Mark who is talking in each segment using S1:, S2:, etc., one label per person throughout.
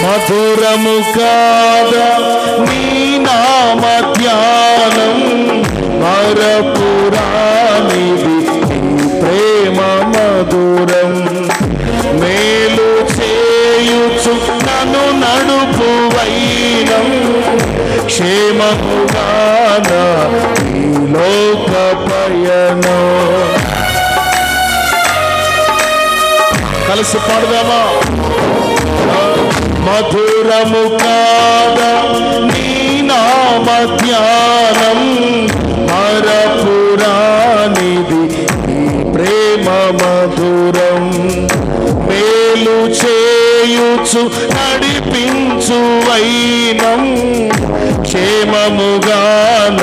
S1: మధురము కాదా నీ నామ ధ్యానం, మరపురానిది నీ ప్రేమ మధురం. మేలు చేయుచు నన్ను నడుపు వైనం, క్షేమముగాన ఈ లోక పయనం. కలిసి పాడదామా? మధురము కాదా నీ నామ ధ్యానం, మరపురానిది నీ ప్రేమ మధురం. మేలు చేయుచు నడిపించు వైనం, క్షేమముగాన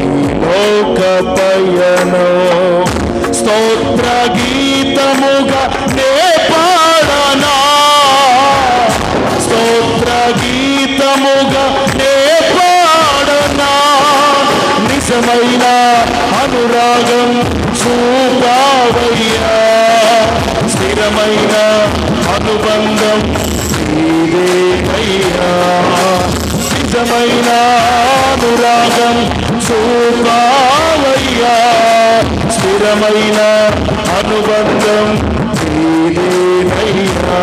S1: ఈ లోక పయనం. స్తోత్ర గీతముగా నే పాడనా, స్తోత్ర గీతముగా నే పాడనా. నిజమైన అనురాగం చూపావయ్యా, స్థిరమైన అనుబంధం నీదేనయ్యా. నిజమైన అనురాగం చూపావయ్యా, స్థిరమైన అనుబంధం నీదేనయ్యా.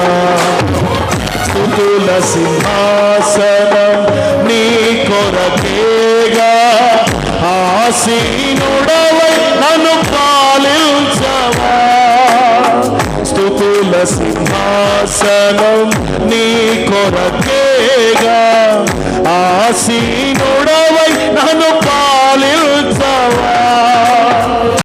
S1: స్తుతుల సింహాసనం నీ కొరకేగా, ఆసీనుడవై నన్ను పాలించవా. స్తుతుల సింహాసనం నీ కొరకేగా, ఆసీనుడవై